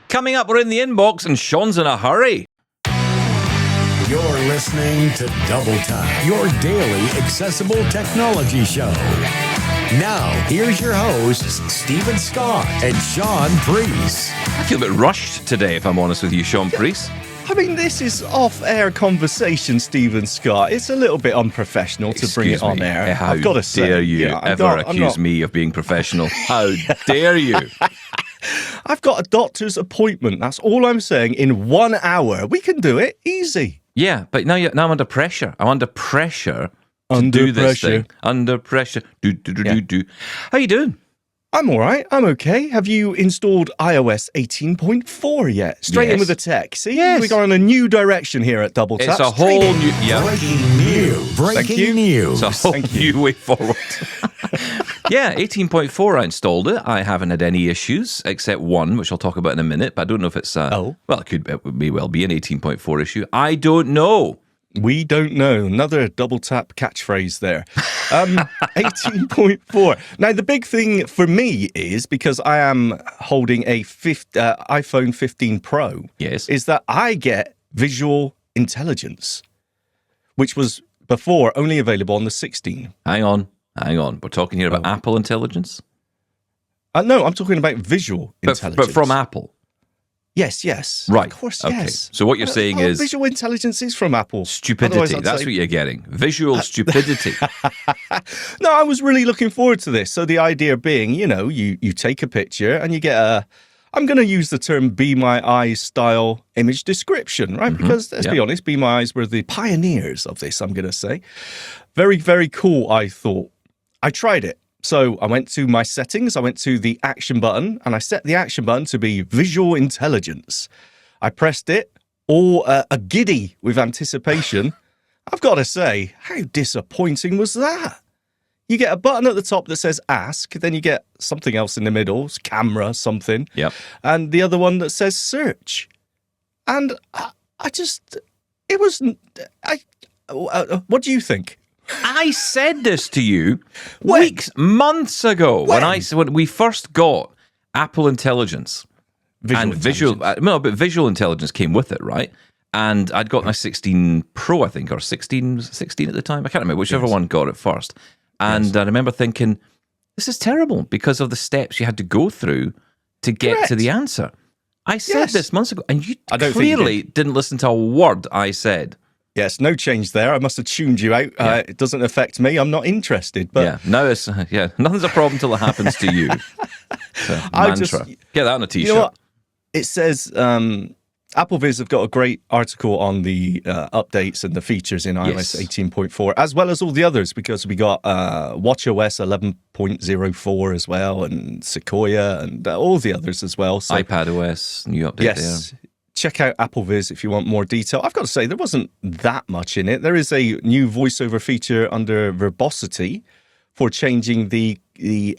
Coming up, we're in the inbox and Sean's in a hurry. You're listening to Double Tap, your daily accessible technology show. Now, here's your hosts, Stephen Scott and Sean Priest. I feel a bit rushed today, if I'm honest with you, Sean Priest. I mean, this is off-air conversation, Stephen Scott. It's a little bit unprofessional to bring it on air. How I've got to say, dare you ever accuse me of being professional? How dare you? I've got a doctor's appointment. That's all I'm saying. In 1 hour, we can do it easy. Yeah, but now I'm under pressure. I'm under pressure to do this thing. Under pressure. Do. How you doing? I'm all right. I'm okay. Have you installed iOS 18.4 yet? Straight in with the tech. See? Yes. We got in a new direction here at Double Tap. It's a whole new... Yeah. Breaking news. It's a whole new way forward. Yeah, 18.4, I installed it. I haven't had any issues, except one, which I'll talk about in a minute, but I don't know if it's... Well, it may well be an 18.4 issue. I don't know. We don't know. Another Double Tap catchphrase there. 18.4. Now, the big thing for me is, because I am holding a iPhone 15 Pro, is that I get visual intelligence, which was before only available on the 16. Hang on. We're talking here about Apple intelligence? No, I'm talking about visual intelligence. But from Apple? Yes. Right. Of course, okay. yes. So what you're saying is... Visual intelligence is from Apple. Stupidity. That's what you're getting. Visual stupidity. No, I was really looking forward to this. So the idea being, you take a picture and you get I'm going to use the term Be My Eyes style image description, right? Mm-hmm. Because let's be honest, Be My Eyes were the pioneers of this, I'm going to say. Very, very cool, I thought. I tried it. So I went to my settings, I went to the action button, and I set the action button to be visual intelligence. I pressed it, all a giddy with anticipation. I've got to say, how disappointing was that? You get a button at the top that says ask, then you get something else in the middle, camera, something. Yep. And the other one that says search. And what do you think? I said this to you months ago when we first got Apple Intelligence. Visual intelligence came with it, right? And I'd got my 16 Pro, I think, or 16 at the time. I can't remember, whichever one got it first. And I remember thinking, this is terrible because of the steps you had to go through to get to the answer. I said this months ago, and you clearly didn't listen to a word I said. Yes, no change there. I must have tuned you out. It doesn't affect me. I'm not interested. But now it's nothing's a problem till it happens to you. Mantra. Get that on a t-shirt. You know what? It says AppleViz have got a great article on the updates and the features in iOS 18.4, as well as all the others, because we got watchOS 11.04 as well, and Sequoia, and all the others as well. So, iPadOS, new update there. Check out AppleViz if you want more detail. I've got to say, there wasn't that much in it. There is a new VoiceOver feature under verbosity for changing the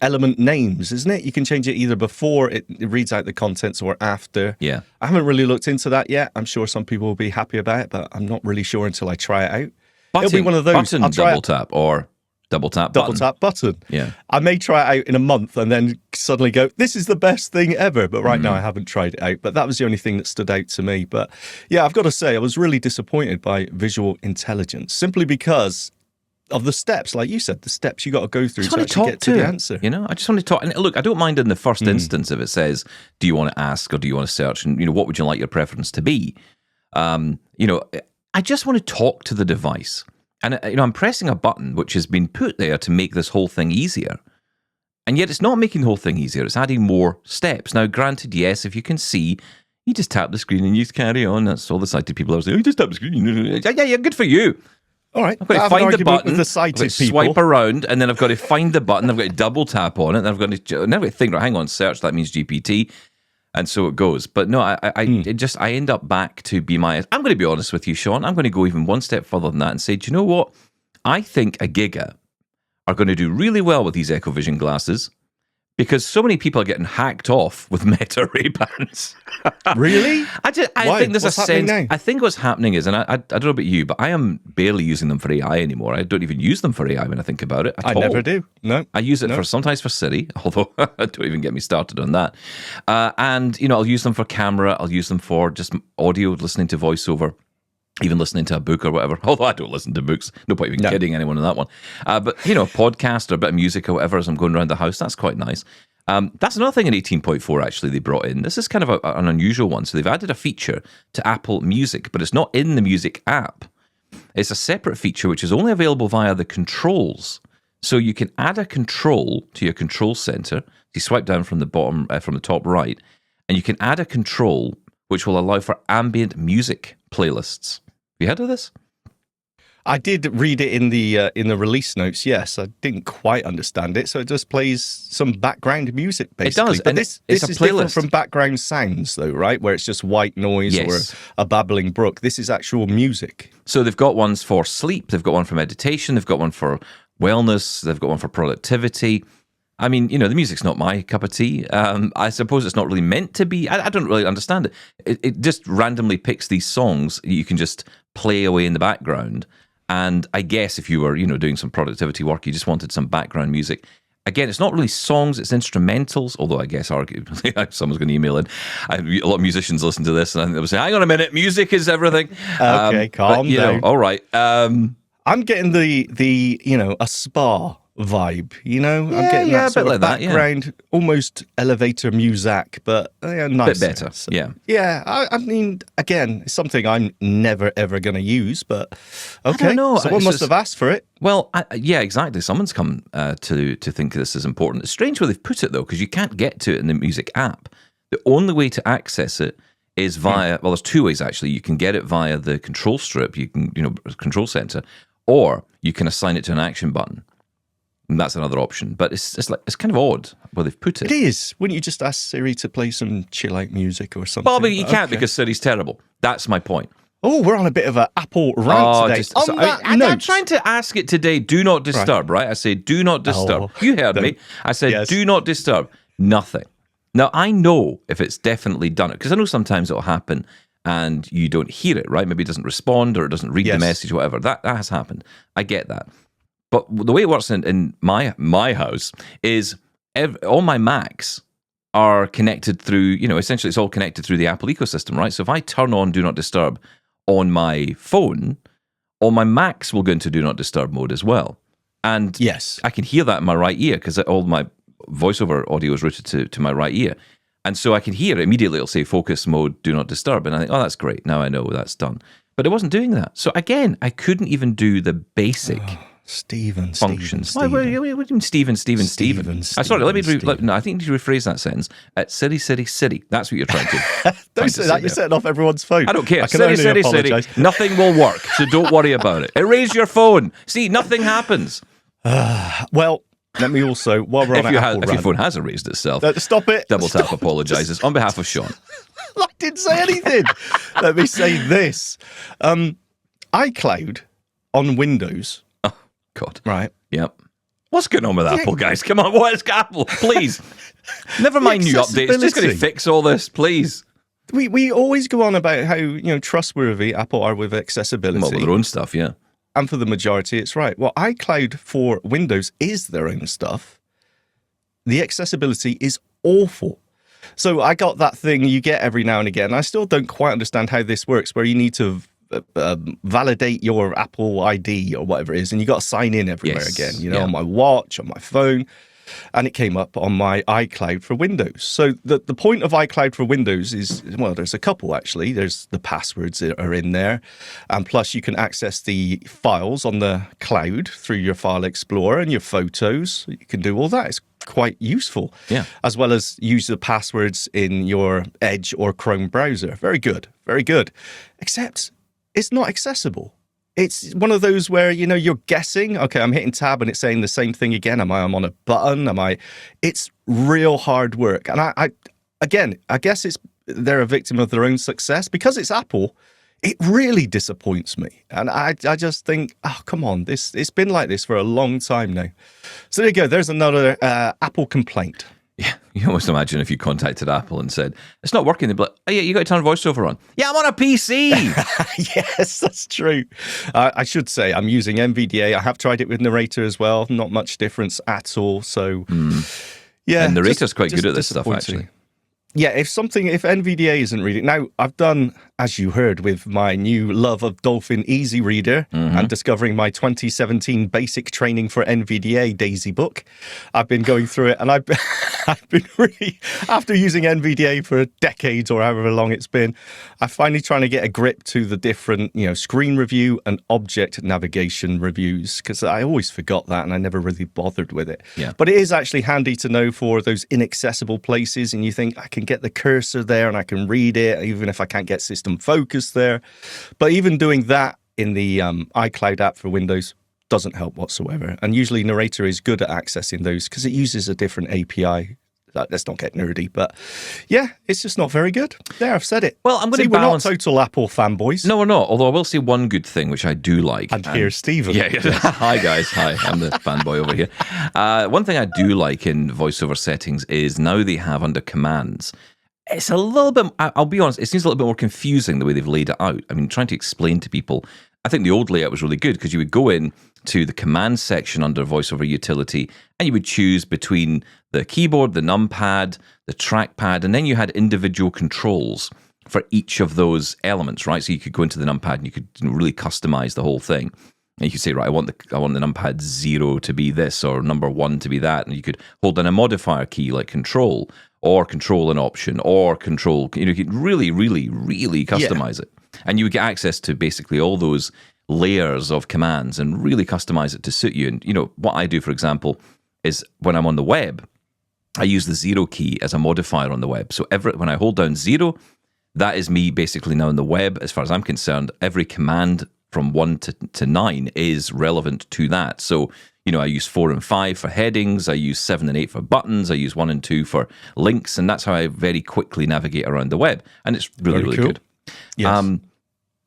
element names, isn't it? You can change it either before it reads out the contents or after. Yeah. I haven't really looked into that yet. I'm sure some people will be happy about it, but I'm not really sure until I try it out. It'll be one of those. Button double tap or double tap button. Double tap button. Yeah. I may try it out in a month and then suddenly go, this is the best thing ever. But right now I haven't tried it out. But that was the only thing that stood out to me. But yeah, I've got to say, I was really disappointed by visual intelligence, simply because of the steps, like you said, the steps you got to go through to actually get to the answer. I just want to talk. And look, I don't mind in the first instance if it says, do you want to ask or do you want to search? And, what would you like your preference to be? I just want to talk to the device. And, I'm pressing a button which has been put there to make this whole thing easier. And yet it's not making the whole thing easier. It's adding more steps. Now, granted, yes, if you can see, you just tap the screen and you carry on. That's all the sighted people are saying, you just tap the screen. Yeah, good for you. All right. I've got to find the button, with the sighted I've got to swipe around, and then I've got to find the button, I've got to double tap on it, and I've got to think, right, hang on, search, that means GPT. And so it goes. But no, I end up back to Be My Eyes. I'm going to be honest with you, Sean. I'm going to go even one step further than that and say, do you know what? I think a Giga are going to do really well with these Echo Vision glasses because so many people are getting hacked off with Meta Ray-Bans. Really? I think there's What's a happening sense. now? I think what's happening is, and I don't know about you, but I am barely using them for AI anymore. I don't even use them for AI when I think about it at I all. never do. No. I use it sometimes for Siri, although don't even get me started on that. And I'll use them for camera. I'll use them for just audio, listening to VoiceOver, even listening to a book or whatever. Although I don't listen to books. No point even kidding anyone on that one. But podcast or a bit of music or whatever as I'm going around the house. That's quite nice. That's another thing in 18.4 actually they brought in. This is kind of an unusual one. So they've added a feature to Apple Music, but it's not in the Music app. It's a separate feature which is only available via the controls. So you can add a control to your control center. You swipe down from the bottom, from the top right, and you can add a control which will allow for ambient music playlists. Have you heard of this? I did read it in the release notes. Yes, I didn't quite understand it. So it just plays some background music, basically. It does, but and this it's a is different playlist. from background sounds, though, right? Where it's just white noise Yes. or a babbling brook. This is actual music. So they've got ones for sleep, they've got one for meditation, they've got one for wellness, they've got one for productivity. I mean, the music's not my cup of tea. I suppose it's not really meant to be. I don't really understand it. It just randomly picks these songs you can just play away in the background. And I guess if you were, doing some productivity work, you just wanted some background music. Again, it's not really songs, it's instrumentals, although I guess arguably someone's going to email in. A lot of musicians listen to this and I think they'll say, hang on a minute, music is everything. Okay, calm down. All right. I'm getting the a spa vibe, I'm getting that sort of background, almost elevator music, but nice. Bit better, So, yeah. Yeah, I mean, again, it's something I'm never, ever going to use, but okay. I don't know. Someone It's must just- have asked for it. Well, yeah, exactly. Someone's come to think this is important. It's strange where they've put it, though, because you can't get to it in the Music app. The only way to access it is via, well, there's two ways, actually. You can get it via the control strip, you can, control center, or you can assign it to an action button. And that's another option. But it's kind of odd where they've put it. It is. Wouldn't you just ask Siri to play some chill out music or something? Well, but you can't Okay. because Siri's terrible. That's my point. Oh, we're on a bit of an Apple rant today. I'm trying to ask it today, do not disturb, right? I say, do not disturb. Oh, You heard me. I said, yes. do not disturb. Nothing. Now, I know if it's definitely done it, because I know sometimes it'll happen and you don't hear it, right? Maybe it doesn't respond or it doesn't read the Yes. message, whatever. That has happened. I get that. But the way it works in my house is all my Macs are connected through, essentially it's all connected through the Apple ecosystem, right? So if I turn on Do Not Disturb on my phone, all my Macs will go into Do Not Disturb mode as well. And Yes. I can hear that in my right ear because all my VoiceOver audio is routed to my right ear. And so I can hear it immediately. It'll say focus mode, do not disturb. And I think, oh, that's great. Now I know that's done. But it wasn't doing that. So again, I couldn't even do the basic Stephen. functions. What do you mean, Stephen? Sorry, let me. No, I think you need to rephrase that sentence. Siri, Siri, Siri. That's what you're trying to. Don't say that. You're setting off everyone's phone. I don't care. I can Siri, only Siri, apologise. Siri. Nothing will work, so don't worry about it. Erase your phone. See, nothing happens. Well, let me also, while we're on If your Apple phone has erased itself, stop it. Double Tap Stop. apologises on behalf of Sean. I didn't say anything. Let me say this. iCloud on Windows, God. right? Yep. What's going on with Apple, guys? Come on, what is Apple? Please. Never mind new updates. Just going to accessibility. fix all this, please. We always go on about how trustworthy Apple are with accessibility. Well, with their own stuff, yeah. And for the majority, it's right. Well, iCloud for Windows is their own stuff. The accessibility is awful. So I got that thing you get every now and again. I still don't quite understand how this works, where you need to validate your Apple ID or whatever it is, and you got to sign in everywhere Yes, again, yeah. on my watch, on my phone. And it came up on my iCloud for Windows. So the point of iCloud for Windows is, well, there's a couple actually. There's the passwords that are in there. And plus you can access the files on the cloud through your File Explorer and your photos. You can do all that. It's quite useful. Yeah. As well as use the passwords in your Edge or Chrome browser. Very good. Very good. Except it's not accessible. It's one of those where, you're guessing, okay, I'm hitting tab and it's saying the same thing again. I'm on a button? It's real hard work. And I guess they're a victim of their own success because it's Apple. It really disappoints me. And I just think, oh, come on, it's been like this for a long time now. So there you go. There's another Apple complaint. Yeah, you almost imagine if you contacted Apple and said, it's not working, they'd be like, oh yeah, you got to turn VoiceOver on. Yeah, I'm on a PC. Yes, that's true. I should say I'm using NVDA. I have tried it with Narrator as well. Not much difference at all. So, yeah. And Narrator's quite good at this stuff, actually. Yeah, if NVDA isn't reading... Now, I've done, as you heard, with my new love of Dolphin Easy Reader and discovering my 2017 Basic Training for NVDA Daisy book. I've been going through it, and I've been really... After using NVDA for decades or however long it's been, I'm finally trying to get a grip to the different, screen review and object navigation reviews, because I always forgot that, and I never really bothered with it. Yeah. But it is actually handy to know for those inaccessible places, and you think, I can get the cursor there and I can read it, even if I can't get system focus there. But even doing that in the iCloud app for Windows doesn't help whatsoever. And usually Narrator is good at accessing those because it uses a different API. Let's not get nerdy, but yeah, it's just not very good. There, I've said it. Well, I'm going to balance. We're not total Apple fanboys. No, we're not. Although I will say one good thing, which I do like. And here's Stephen. Yeah. Hi, guys. Hi, I'm the fanboy over here. One thing I do like in VoiceOver settings is now they have under commands. It's a little bit, I'll be honest, it seems a little bit more confusing the way they've laid it out. I mean, trying to explain to people, I think the old layout was really good because you would go in to the command section under VoiceOver utility and you would choose between the keyboard, the numpad, the trackpad, and then you had individual controls for each of those elements, right? So you could go into the numpad and you could really customize the whole thing. And you could say, right, I want the numpad 0 to be this or number 1 to be that. And you could hold down a modifier key like control or control an option or control. You could really, really, really customize it. And you would get access to basically all those layers of commands and really customize it to suit you. And, what I do, for example, is when I'm on the web, I use the 0 key as a modifier on the web. So when I hold down 0, that is me basically now on the web. As far as I'm concerned, every command from 1 to 9 is relevant to that. So, I use 4 and 5 for headings, I use 7 and 8 for buttons, I use 1 and 2 for links, and that's how I very quickly navigate around the web. And it's really, really cool. Good. Yes.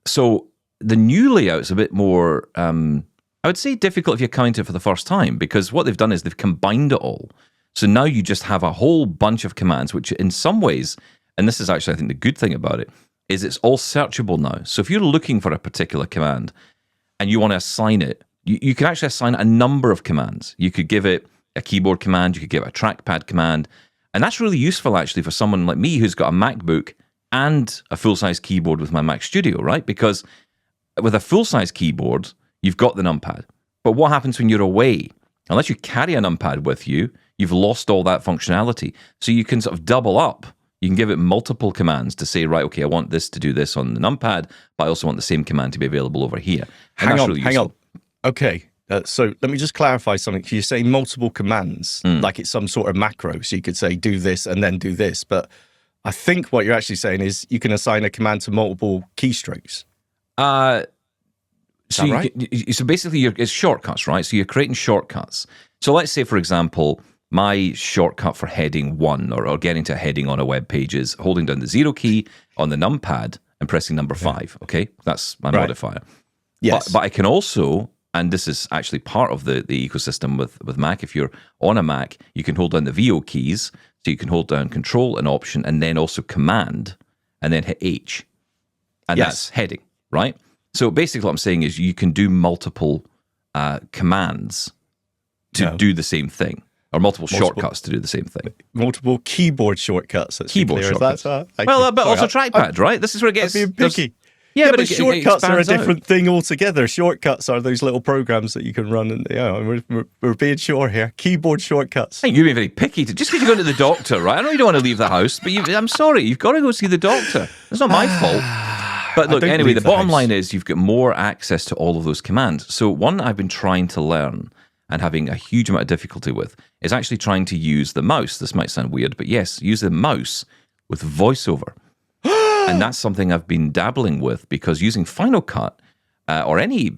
So the new layout is a bit more, I would say difficult if you're coming to it for the first time, because what they've done is they've combined it all. So now you just have a whole bunch of commands, which in some ways, and this is actually, I think, the good thing about it, is it's all searchable now. So if you're looking for a particular command and you want to assign it, you can actually assign a number of commands. You could give it a keyboard command, you could give it a trackpad command, and that's really useful actually for someone like me who's got a MacBook and a full-size keyboard with my Mac Studio, right? Because with a full-size keyboard, you've got the numpad. But what happens when you're away? Unless you carry a numpad with you, you've lost all that functionality. So you can sort of double up. You can give it multiple commands to say, right, okay, I want this to do this on the numpad, but I also want the same command to be available over here. Hang on. Okay, so let me just clarify something. You're saying multiple commands, like it's some sort of macro. So you could say, do this and then do this. But I think what you're actually saying is you can assign a command to multiple keystrokes. So basically, it's shortcuts, right? So you're creating shortcuts. So let's say, for example, my shortcut for heading 1 or getting to a heading on a web page is holding down the 0 key on the numpad and pressing number 5, okay? That's my modifier. Yes. But I can also, and this is actually part of the ecosystem with Mac, if you're on a Mac, you can hold down the VO keys, so you can hold down Control and Option, and then also Command, and then hit H. And that's heading, right? So basically what I'm saying is you can do multiple commands to do the same thing. Or multiple shortcuts to do the same thing. Multiple keyboard shortcuts. Keyboard shortcuts. But also trackpad, right? This is where it gets... being picky. Yeah, but shortcuts are a different thing altogether. Shortcuts are those little programs that you can run, and we're being sure here. Keyboard shortcuts. I think you're being very picky. Just because you're going to the doctor, right? I know you don't want to leave the house, but I'm sorry, you've got to go see the doctor. It's not my fault. But look, anyway, the bottom line is you've got more access to all of those commands. So one I've been trying to learn and having a huge amount of difficulty with is actually trying to use the mouse. This might sound weird, but yes, use the mouse with VoiceOver. And that's something I've been dabbling with because using Final Cut or any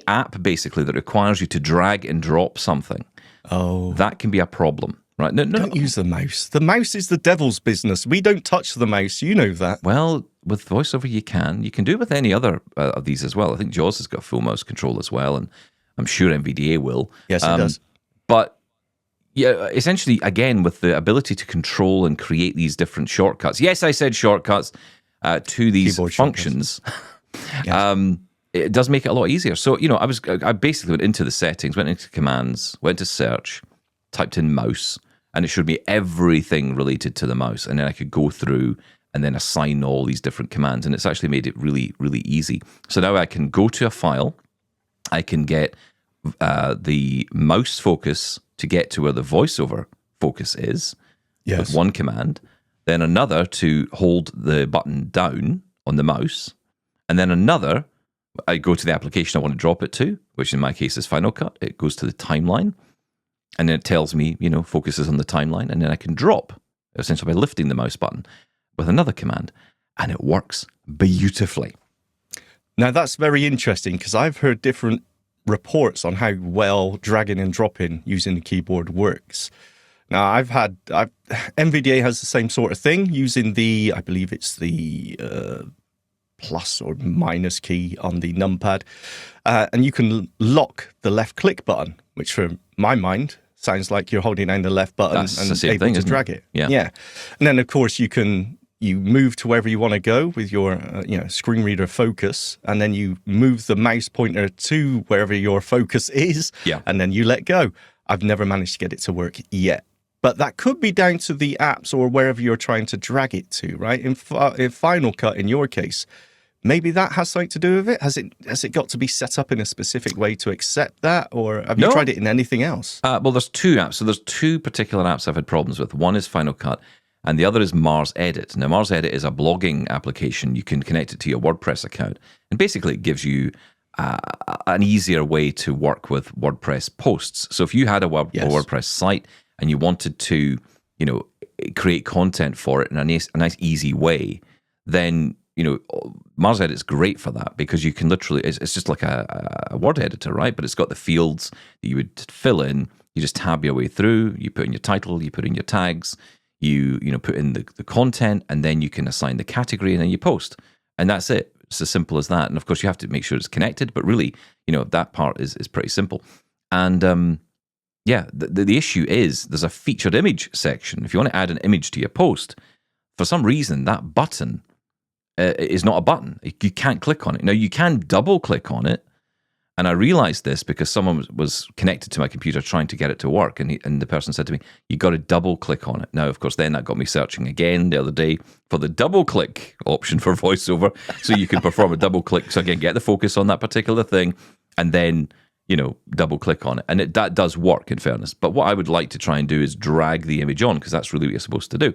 app basically that requires you to drag and drop something, that can be a problem. Right? No, don't use the mouse. The mouse is the devil's business. We don't touch the mouse. You know that. Well, with VoiceOver you can. You can do it with any other of these as well. I think Jaws has got full mouse control as well, and I'm sure NVDA will. Yes, it does. But yeah, essentially, again, with the ability to control and create these different shortcuts. Yes, I said shortcuts to these Keyboard functions. Yes. It does make it a lot easier. So, I basically went into the settings, went into commands, went to search, typed in mouse, and it showed me everything related to the mouse. And then I could go through and then assign all these different commands. And it's actually made it really, really easy. So now I can go to a file, I can get the mouse focus to get to where the VoiceOver focus is with one command, then another to hold the button down on the mouse, and then another, I go to the application I want to drop it to, which in my case is Final Cut. It goes to the timeline, and then it tells me, focuses on the timeline, and then I can drop, essentially by lifting the mouse button with another command, and it works beautifully. Now, that's very interesting because I've heard different reports on how well dragging and dropping using the keyboard works. Now, NVDA has the same sort of thing using I believe it's the plus or minus key on the numpad. And you can lock the left click button, which for my mind sounds like you're holding down the left button and able to drag it. Yeah. And then, of course, you move to wherever you want to go with your screen reader focus, and then you move the mouse pointer to wherever your focus is, and then you let go. I've never managed to get it to work yet. But that could be down to the apps or wherever you're trying to drag it to, right? In Final Cut, in your case, maybe that has something to do with it? Has it got to be set up in a specific way to accept that? Or have you tried it in anything else? Well, there's two apps. So there's two particular apps I've had problems with. One is Final Cut, and the other is Mars Edit. Now, Mars Edit is a blogging application. You can connect it to your WordPress account. And basically, it gives you an easier way to work with WordPress posts. So if you had a WordPress site and you wanted to, create content for it in a nice easy way, then, Mars Edit is great for that because you can literally, it's just like a word editor, right? But it's got the fields that you would fill in. You just tab your way through. You put in your title, you put in your tags, you put in the content, and then you can assign the category, and then you post. And that's it. It's as simple as that. And of course, you have to make sure it's connected, but really, that part is pretty simple. And the issue is there's a featured image section. If you want to add an image to your post, for some reason, that button is not a button. You can't click on it. Now, you can double click on it. And I realized this because someone was connected to my computer trying to get it to work. And the person said to me, you got to double click on it. Now, of course, then that got me searching again the other day for the double click option for VoiceOver. So you can perform a double click. So again, get the focus on that particular thing and then, double click on it. And that does work, in fairness. But what I would like to try and do is drag the image on because that's really what you're supposed to do.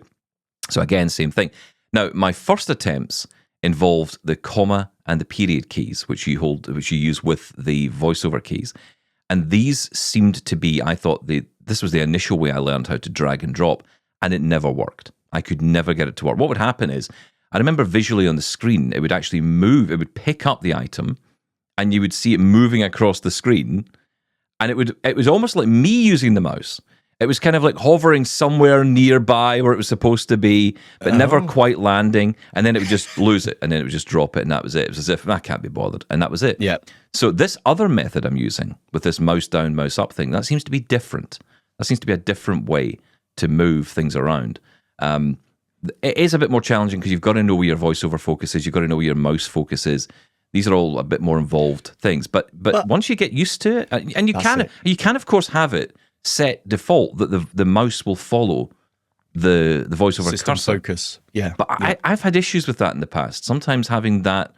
So again, same thing. Now, my first attempts involved the comma and the period keys, which you use with the VoiceOver keys. And these seemed to be, I thought, this was the initial way I learned how to drag and drop, and it never worked. I could never get it to work. What would happen is, I remember visually on the screen, it would actually move, it would pick up the item, and you would see it moving across the screen, and it was almost like me using the mouse. It was kind of like hovering somewhere nearby where it was supposed to be, but never quite landing. And then it would just lose it, and then it would just drop it, and that was it. It was as if, I can't be bothered. And that was it. Yeah. So this other method I'm using with this mouse down, mouse up thing, that seems to be different. That seems to be a different way to move things around. It is a bit more challenging because you've got to know where your VoiceOver focus is. You've got to know where your mouse focus is. These are all a bit more involved things. But once you get used to it, and you can, of course, have it set default that the mouse will follow the VoiceOver system cursor focus. Yeah, but I've had issues with that in the past. Sometimes having that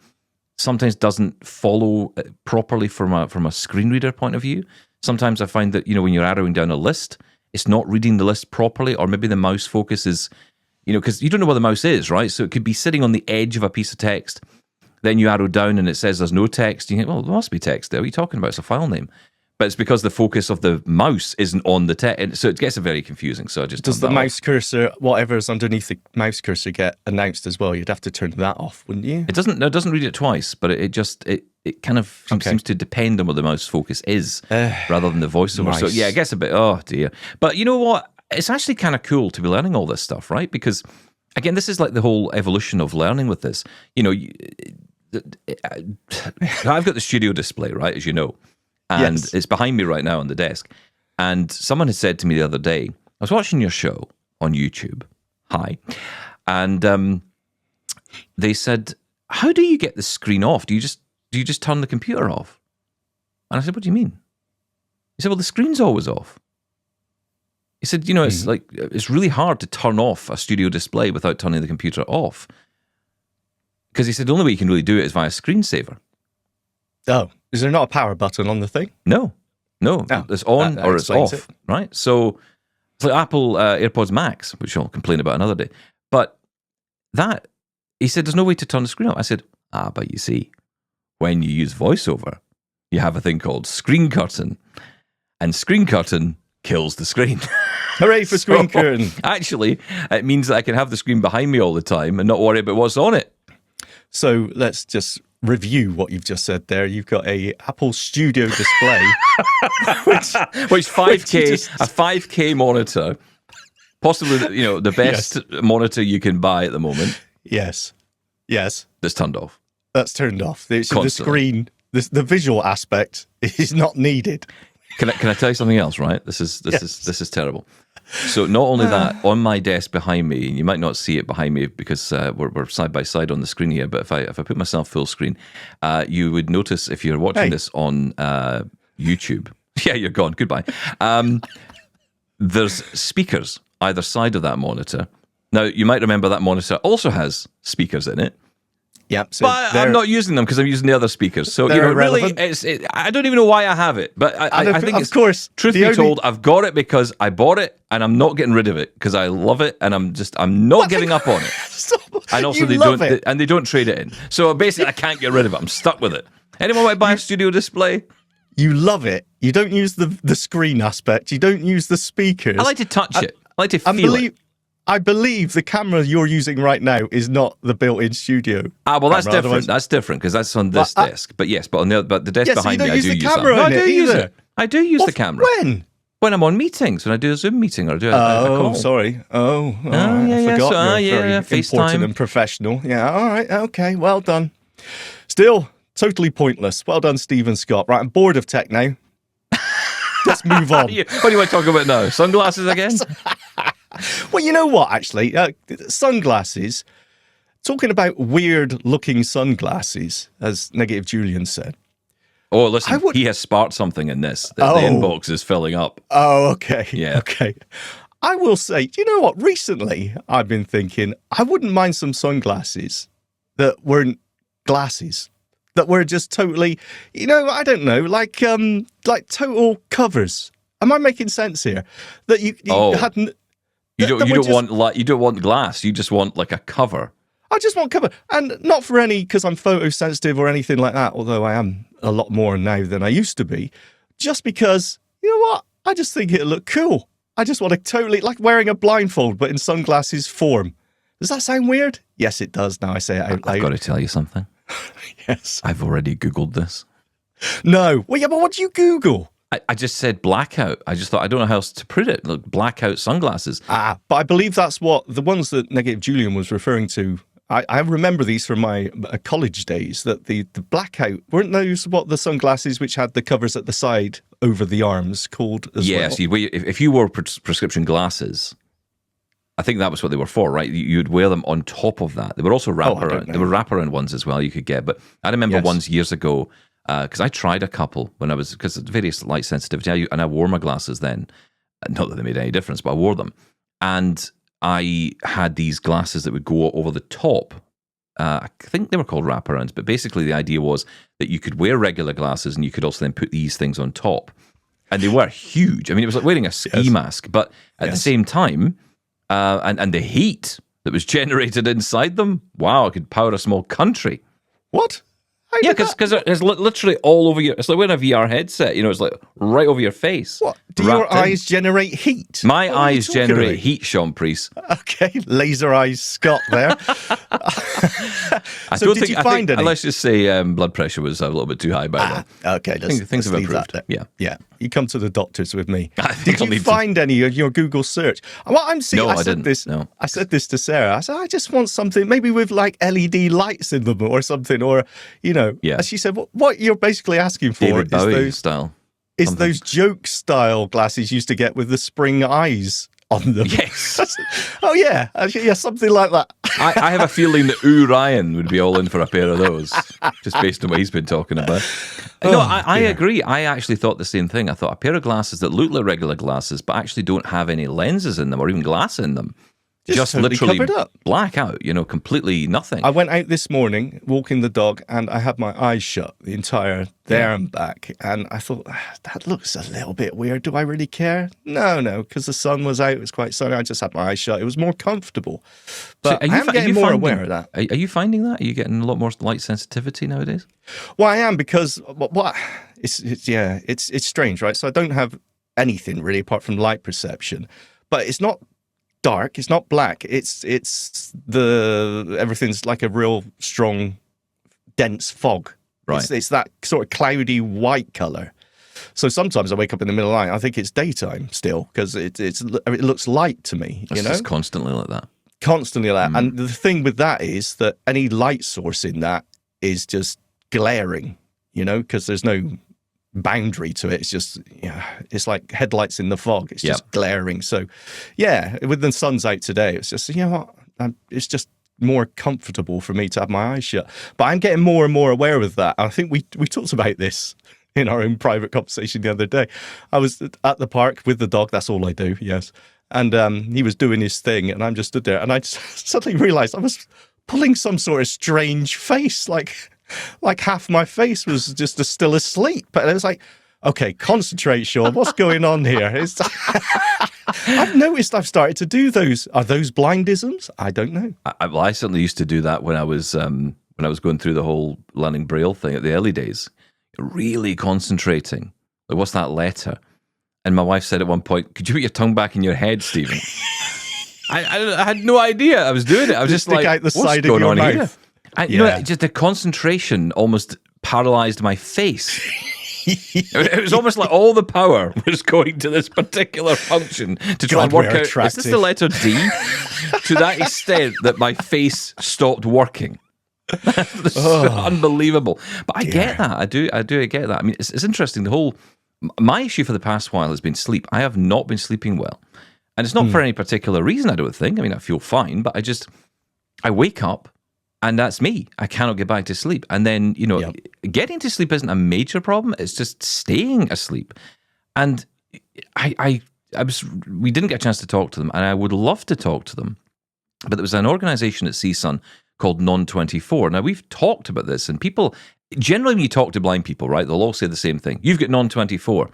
doesn't follow properly from a screen reader point of view. Sometimes I find that when you're arrowing down a list, it's not reading the list properly, or maybe the mouse focus is because you don't know where the mouse is, right? So it could be sitting on the edge of a piece of text. Then you arrow down and it says there's no text. You think, well, there must be text there. What are you talking about? It's a file name. But it's because the focus of the mouse isn't on the text. So it gets very confusing. So I just does the mouse cursor, whatever's underneath the mouse cursor, get announced as well? You'd have to turn that off, wouldn't you? It doesn't. No, it doesn't read it twice, but it kind of seems to depend on where the mouse focus is rather than the VoiceOver. Nice. So yeah, it gets a bit, oh dear. But you know what? It's actually kind of cool to be learning all this stuff, right? Because again, this is like the whole evolution of learning with this. I've got the studio display, right, as you know. And it's behind me right now on the desk. And someone had said to me the other day, I was watching your show on YouTube. Hi. And they said, how do you get the screen off? Do you just turn the computer off? And I said, what do you mean? He said, well, the screen's always off. He said, it's like, it's really hard to turn off a studio display without turning the computer off. Because he said, the only way you can really do it is via screensaver. Oh, is there not a power button on the thing? No. It's on or it's off, right? So it's like Apple AirPods Max, which I'll complain about another day. But that, he said, there's no way to turn the screen off. I said, but you see, when you use VoiceOver, you have a thing called screen curtain. And screen curtain kills the screen. Hooray for screen curtain. Actually, it means that I can have the screen behind me all the time and not worry about what's on it. So let's just review what you've just said there. You've got a Apple Studio display, which 5K, a 5K monitor, possibly the best monitor you can buy at the moment. Yes. That's turned off. That's turned off. The screen, the visual aspect is not needed. Can I tell you something else? Right, this is terrible. So not only that, on my desk behind me, and you might not see it behind me because we're side by side on the screen here. But if I put myself full screen, you would notice if you're watching this on YouTube. Yeah, you're gone. Goodbye. There's speakers either side of that monitor. Now you might remember that monitor also has speakers in it. Yep, so but I'm not using them because I'm using the other speakers. So really, I don't even know why I have it. But I think it's, of course, truth be told, I've got it because I bought it and I'm not getting rid of it because I love it and I'm not giving up on it. And also they don't trade it in. So basically, I can't get rid of it. I'm stuck with it. Anyone want to buy a studio display? You love it. You don't use the screen aspect. You don't use the speakers. I like to touch it. I like to feel it. I believe the camera you're using right now is not the built-in studio. Well, that's different. Otherwise... That's different because that's on this desk. But yes, but the desk behind me, I do use that. No, I do use it. I do use the camera. When I'm on meetings, when I do a Zoom meeting or I do a call. Sorry. I forgot. You're very important and professional. Yeah. All right. Okay. Well done. Still totally pointless. Well done, Stephen Scott. Right. I'm bored of tech now. Let's move on. What do you want to talk about now? Sunglasses again? Well, you know what, actually? Sunglasses, talking about weird-looking sunglasses, as Negative Julian said. Oh, listen, he has sparked something in this. The inbox is filling up. Oh, okay. Yeah. Okay. I will say, do you know what? Recently, I've been thinking, I wouldn't mind some sunglasses that weren't glasses, that were just totally, I don't know, like total covers. Am I making sense here? That you hadn't... You don't want glass. You just want like a cover. I just want cover, and not for any because I'm photosensitive or anything like that. Although I am a lot more now than I used to be. Just because you know what, I just think it'll look cool. I just want to totally like wearing a blindfold, but in sunglasses form. Does that sound weird? Yes, it does. Now I say it out loud. I've got to tell you something. Yes, I've already Googled this. No, well, yeah, but what do you Google? I just said blackout. I just thought, I don't know how else to put it. Look, blackout sunglasses. But I believe that's what the ones that Negative Julian was referring to. I remember these from my college days, that the blackout, weren't those what the sunglasses which had the covers at the side over the arms called as well? Yes, if you wore prescription glasses, I think that was what they were for, right? You'd wear them on top of that. They were also wraparound. There were wraparound ones as well you could get. But I remember ones years ago, because I tried a couple when I was, because of various light sensitivity, and I wore my glasses then. Not that they made any difference, but I wore them. And I had these glasses that would go over the top. I think they were called wraparounds, but basically the idea was that you could wear regular glasses and you could also then put these things on top. And they were huge. I mean, it was like wearing a ski mask, but at the same time, and the heat that was generated inside them, wow, it could power a small country. What? Yeah, because it's literally all over your... It's like wearing a VR headset, it's like right over your face. What? Do your eyes generate heat? My eyes generate heat, Sean Priest. Okay, laser eyes Scott there. So did you find any? Let's just say blood pressure was a little bit too high by then. Okay, things have improved. Yeah. You come to the doctors with me. Did you find any of your Google search? What I'm seeing, I said this to Sarah. I said, I just want something maybe with like LED lights in them or something, or, Yeah. And she said, what you're basically asking for David is Bowie those... style. It's those joke style glasses you used to get with the spring eyes on them. Yes. Oh, yeah. Yeah, something like that. I have a feeling that Ryan would be all in for a pair of those, just based on what he's been talking about. No, I agree. I actually thought the same thing. I thought a pair of glasses that look like regular glasses, but actually don't have any lenses in them or even glass in them. Just totally literally covered up. Black out, completely nothing. I went out this morning walking the dog and I had my eyes shut the entire there and back. And I thought, that looks a little bit weird. Do I really care? No, because the sun was out. It was quite sunny. I just had my eyes shut. It was more comfortable. But I'm getting more aware of that. Are you finding that? Are you getting a lot more light sensitivity nowadays? Well, I am because it's strange, right? So I don't have anything really apart from light perception. But it's not dark, it's not black, it's everything's like a real strong dense fog, right? It's that sort of cloudy white color. So sometimes I wake up in the middle of the night, I think it's daytime still because it looks light to me. It's just constantly like that. And the thing with that is that any light source in that is just glaring, because there's no boundary to it. It's just, it's like headlights in the fog. It's just glaring. So, with the sun's out today, it's just, it's just more comfortable for me to have my eyes shut. But I'm getting more and more aware of that. And I think we talked about this in our own private conversation the other day. I was at the park with the dog. That's all I do, yes. And he was doing his thing, and I'm just stood there, and I suddenly realized I was pulling some sort of strange face, like half my face was just still asleep. But it was like, okay, concentrate, Sean. What's going on here? I've noticed I've started to do those. Are those blindisms? I don't know. I certainly used to do that when I was going through the whole learning Braille thing at the early days. Really concentrating. Like, what's that letter? And my wife said at one point, "Could you put your tongue back in your head, Stephen?" I had no idea I was doing it. I was just like, out the what's side going of your on mouth? Here? Just the concentration almost paralyzed my face. It was almost like all the power was going to this particular function to try and work out, is this the letter D? To that extent that my face stopped working. That's unbelievable. But I get that. I do get that. I mean, it's interesting. My issue for the past while has been sleep. I have not been sleeping well. And it's not for any particular reason, I don't think. I mean, I feel fine, but I wake up and that's me. I cannot get back to sleep. And then, getting to sleep isn't a major problem. It's just staying asleep. And we didn't get a chance to talk to them, and I would love to talk to them. But there was an organization at CSUN called Non-24. Now, we've talked about this, and people, generally when you talk to blind people, right, they'll all say the same thing. You've got Non-24.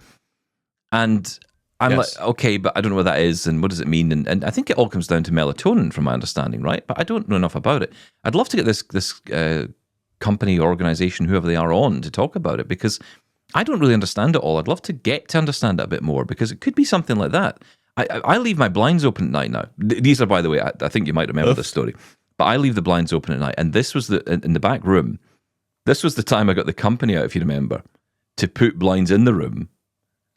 And I'm like, okay, but I don't know what that is, and what does it mean? And I think it all comes down to melatonin, from my understanding, right? But I don't know enough about it. I'd love to get this company, organization, whoever they are, on to talk about it, because I don't really understand it all. I'd love to get to understand it a bit more, because it could be something like that. I leave my blinds open at night now. These are, by the way, I think you might remember this story, but I leave the blinds open at night, and this was in the back room. This was the time I got the company out, if you remember, to put blinds in the room.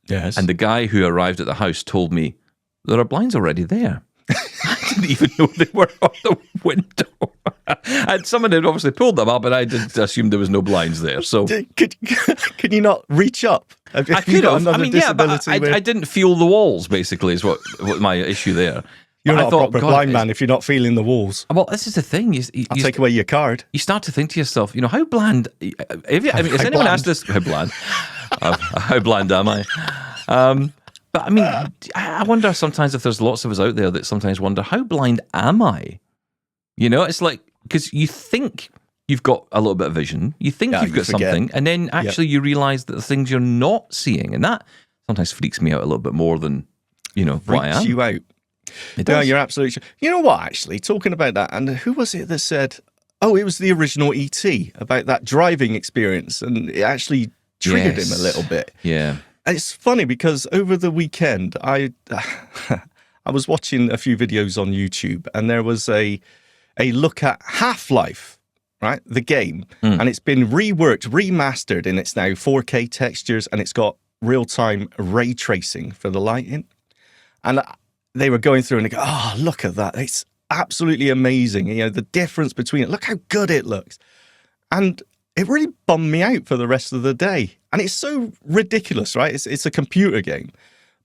Yes. And the guy who arrived at the house told me, there are blinds already there. I didn't even know they were on the window. And someone had obviously pulled them up, and I did assume there was no blinds there. So could you not reach up? I could have. I mean, yeah, but I didn't feel the walls, basically, is what my issue there. You're not a proper blind man if you're not feeling the walls. Well, this is the thing. I'll take away your card. You start to think to yourself, how bland... has anyone asked this? How bland? How bland am I? But I mean, I wonder sometimes if there's lots of us out there that sometimes wonder, how blind am I? It's like, because you think you've got a little bit of vision, you think you've got something, and then actually you realize that the things you're not seeing, and that sometimes freaks me out a little bit more than, what I am. Freaks you out. No, you're absolutely sure. You know what, actually, talking about that, and who was it that said, it was the original E.T., about that driving experience, and it actually triggered him a little bit. Yeah. And it's funny because over the weekend, I was watching a few videos on YouTube, and there was a look at Half-Life, right? The game. And it's been reworked, remastered, and it's now 4K textures, and it's got real-time ray tracing for the lighting. And they were going through and they go, look at that. It's absolutely amazing. The difference between it. Look how good it looks. And it really bummed me out for the rest of the day. And it's so ridiculous, right? It's a computer game.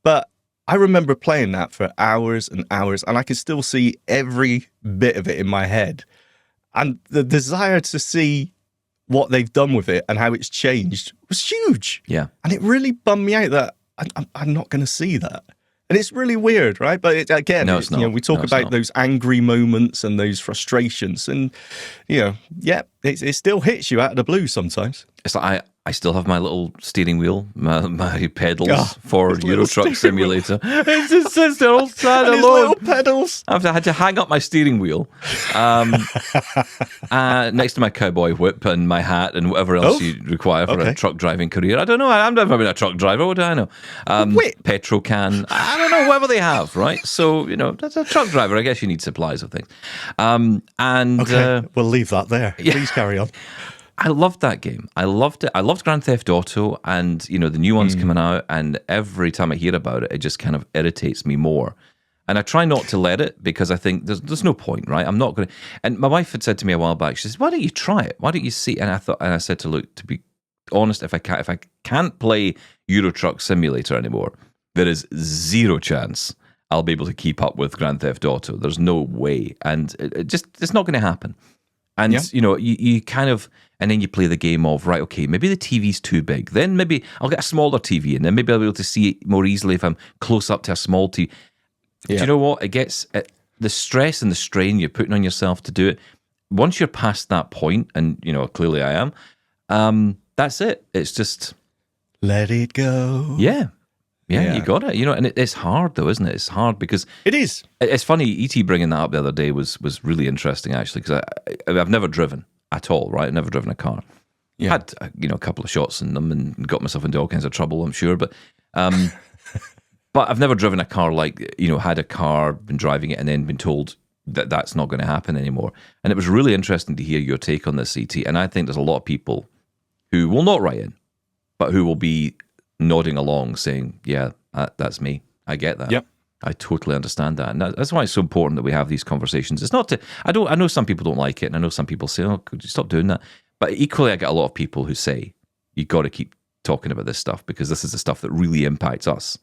But I remember playing that for hours and hours, and I can still see every bit of it in my head. And the desire to see what they've done with it and how it's changed was huge. Yeah. And it really bummed me out that I'm not going to see that. And it's really weird, right? But it's not. We talk about those angry moments and those frustrations, and it still hits you out of the blue sometimes. It's like I still have my little steering wheel, my pedals for Euro Truck Simulator. It's just sits there all sad and alone. His little pedals. I had to hang up my steering wheel next to my cowboy whip and my hat and whatever else you require for a truck driving career. I don't know. I've never been a truck driver. What do I know? Petrol can. I don't know. Whatever they have, right? So, that's a truck driver. I guess you need supplies of things. We'll leave that there. Yeah. Please carry on. I loved that game. I loved it. I loved Grand Theft Auto, and the new one's coming out, and every time I hear about it, it just kind of irritates me more. And I try not to let it, because I think there's no point, right? I'm not going to. And my wife had said to me a while back, she says, "Why don't you try it? Why don't you see?" And I said to look, to be honest, if I can't play Euro Truck Simulator anymore, there is zero chance I'll be able to keep up with Grand Theft Auto. There's no way, and it's not going to happen. And you kind of. And then you play the game of, right, okay, maybe the TV's too big. Then maybe I'll get a smaller TV, and then maybe I'll be able to see it more easily if I'm close up to a small TV. Yeah. Do you know what? It gets the stress and the strain you're putting on yourself to do it. Once you're past that point, and clearly I am, that's it. It's just let it go. Yeah, you got it. And it's hard though, isn't it? It's hard because it is. It's funny. E.T. bringing that up the other day was really interesting actually, because I've never driven at all, right? I've never driven a car. Yeah. Had a couple of shots in them and got myself into all kinds of trouble, I'm sure. But but I've never driven a car like had a car, been driving it, and then been told that that's not going to happen anymore. And it was really interesting to hear your take on this, E.T. And I think there's a lot of people who will not write in, but who will be nodding along, saying, "Yeah, that's me. I get that." Yep. I totally understand that, and that's why it's so important that we have these conversations. It's not to. I know some people don't like it, and I know some people say, "Oh, could you stop doing that?" But equally, I get a lot of people who say, "You got to keep talking about this stuff because this is the stuff that really impacts us."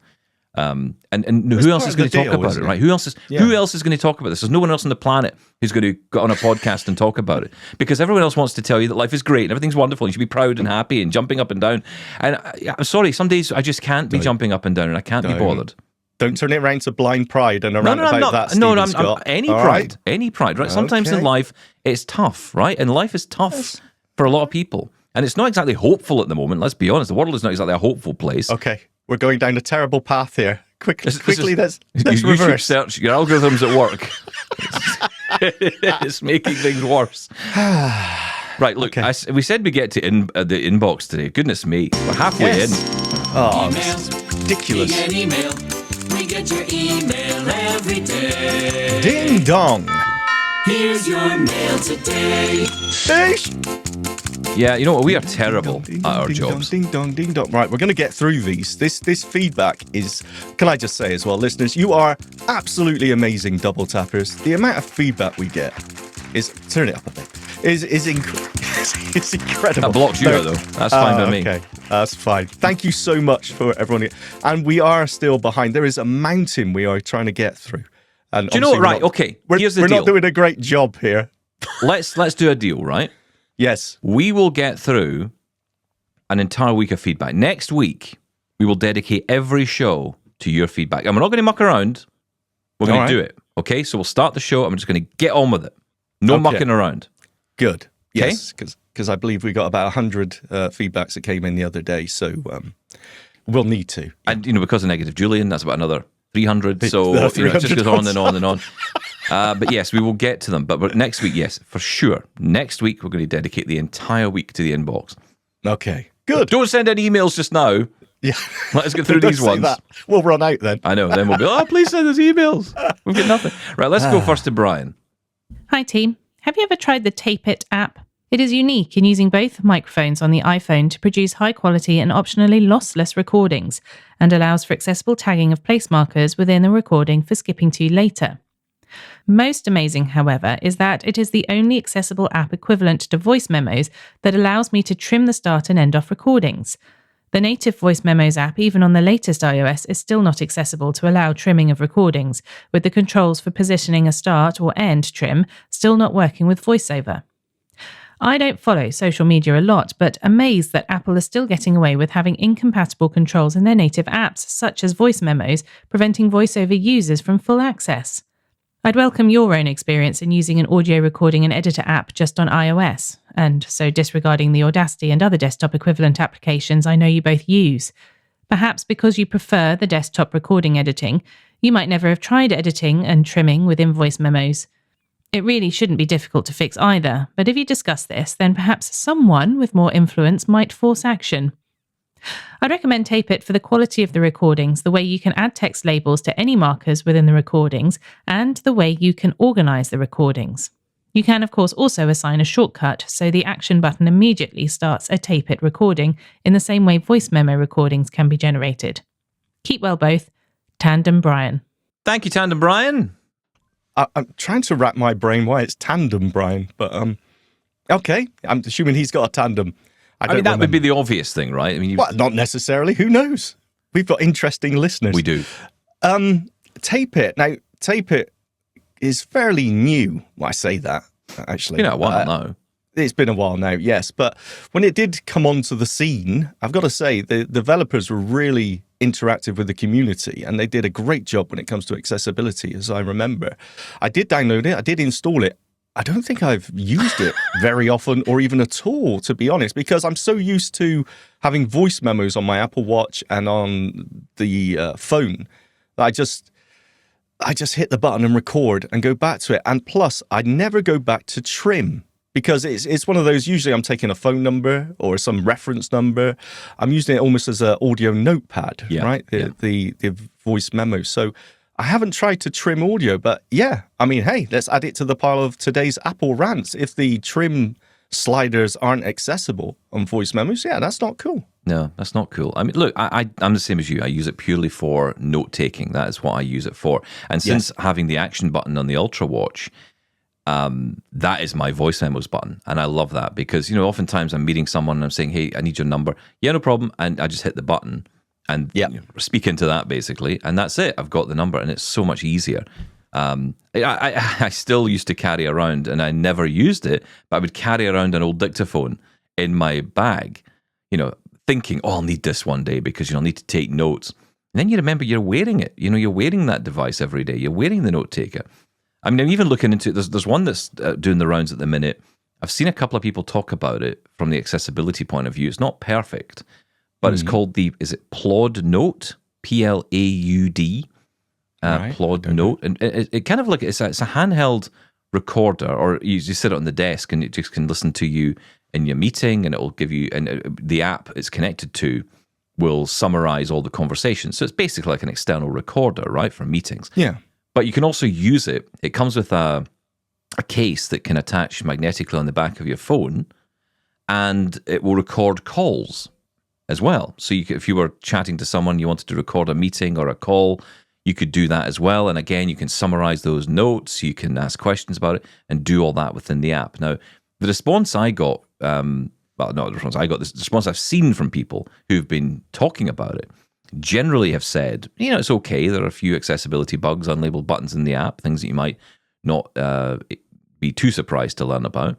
And who else is going to talk about it, right? Who else is going to talk about this? There's no one else on the planet who's going to go on a podcast and talk about it, because everyone else wants to tell you that life is great and everything's wonderful. You should be proud and happy and jumping up and down. And I'm sorry, some days I just can't be jumping up and down, and I can't be bothered. Don't turn it around to blind pride and around about that, Stephen Scott. Any pride, right? Sometimes in life, it's tough, right? And life is tough for a lot of people. And it's not exactly hopeful at the moment, let's be honest. The world is not exactly a hopeful place. Okay, we're going down a terrible path here. Quickly, let's reverse. YouTube search, your algorithms at work. It's making things worse. Right, look, we said we get to the inbox today. Goodness me, we're halfway in. Oh, this is ridiculous. We get your email every day. Ding dong. Here's your mail today. Yeah, you know what? We are terrible at our jobs. Ding dong, ding dong. Right, we're going to get through these. This feedback is, can I just say as well, listeners, you are absolutely amazing double tappers. The amount of feedback we get is, turn it up a bit, is it's incredible. That blocks you out, though. That's fine by me. Okay, that's fine. Thank you so much for everyone. And we are still behind. There is a mountain we are trying to get through. And do you know what? Right, okay. Here's the deal. We're not doing a great job here. Let's do a deal, right? Yes. We will get through an entire week of feedback. Next week, we will dedicate every show to your feedback. And we're not going to muck around. We're going to do it. Okay? So we'll start the show. I'm just going to get on with it. No mucking around. Good. Okay? Yes, because I believe we got about 100 feedbacks that came in the other day. So we'll need to. And, because of Negative Julian, that's about another 300. So it just goes on and on and on. But yes, we will get to them. But next week, yes, for sure. Next week, we're going to dedicate the entire week to the inbox. Okay, good. Don't send any emails just now. Yeah. Let's get through these ones. That. We'll run out then. I know. Then we'll be, please send us emails. We've got nothing. Right, let's go first to Brian. Hi, team. Have you ever tried the Tape It app? It is unique in using both microphones on the iPhone to produce high-quality and optionally lossless recordings, and allows for accessible tagging of place markers within the recording for skipping to later. Most amazing, however, is that it is the only accessible app equivalent to voice memos that allows me to trim the start and end off recordings. The native Voice Memos app, even on the latest iOS, is still not accessible to allow trimming of recordings, with the controls for positioning a start or end trim still not working with VoiceOver. I don't follow social media a lot, but amazed that Apple is still getting away with having incompatible controls in their native apps, such as Voice Memos, preventing VoiceOver users from full access. I'd welcome your own experience in using an audio recording and editor app just on iOS, and so disregarding the Audacity and other desktop equivalent applications I know you both use. Perhaps because you prefer the desktop recording editing, you might never have tried editing and trimming within Voice Memos. It really shouldn't be difficult to fix either, but if you discuss this, then perhaps someone with more influence might force action. I'd recommend Tape It for the quality of the recordings, the way you can add text labels to any markers within the recordings, and the way you can organise the recordings. You can, of course, also assign a shortcut so the action button immediately starts a Tape It recording in the same way voice memo recordings can be generated. Keep well both. Tandem Brian. Thank you, Tandem Brian. I'm trying to wrap my brain why it's Tandem Brian, but okay. I'm assuming he's got a tandem. I mean, that would be the obvious thing, right? I mean, well, not necessarily. Who knows? We've got interesting listeners. We do. Tape It. Now, Tape It is fairly new. Well, I say that, actually. Been a while now. It's been a while now, yes. But when it did come onto the scene, I've got to say, the developers were really interactive with the community, and they did a great job when it comes to accessibility, as I remember. I did download it. I did install it. I don't think I've used it very often or even at all, to be honest, because I'm so used to having voice memos on my Apple Watch and on the phone that I just hit the button and record and go back to it. And plus, I never go back to trim because it's one of those, usually I'm taking a phone number or some reference number. I'm using it almost as an audio notepad, right? The voice memo. So I haven't tried to trim audio, but yeah, I mean, hey, let's add it to the pile of today's Apple rants. If the trim sliders aren't accessible on voice memos, yeah, that's not cool. No, that's not cool. I mean, look, I'm the same as you. I use it purely for note-taking. That is what I use it for. And since having the action button on the Ultra Watch, that is my voice memos button. And I love that because, you know, oftentimes I'm meeting someone and I'm saying, hey, I need your number. Yeah, no problem. And I just hit the button. And you know, speak into that basically, and that's it. I've got the number, and it's so much easier. I still used to carry around, and I never used it, but I would carry around an old dictaphone in my bag, you know, thinking, oh, I'll need this one day because I'll need to take notes. And then you remember you're wearing it. You know, you're wearing that device every day. You're wearing the note taker. I mean, I'm even looking into there's one that's doing the rounds at the minute. I've seen a couple of people talk about it from the accessibility point of view. It's not perfect. But it's called is it Plaud Note? Plaud. Plaud Note. And it kind of like, it's a handheld recorder, or you just sit it on the desk and it just can listen to you in your meeting, and it will give you, and the app it's connected to will summarize all the conversations. So it's basically like an external recorder, right, for meetings. Yeah. But you can also use it. It comes with a case that can attach magnetically on the back of your phone, and it will record calls as well. So if you were chatting to someone, you wanted to record a meeting or a call, you could do that as well. And again, you can summarize those notes, you can ask questions about it, and do all that within the app. Now, the response I got, the response I've seen from people who've been talking about it, generally have said, you know, it's okay. There are a few accessibility bugs, unlabeled buttons in the app, things that you might not be too surprised to learn about.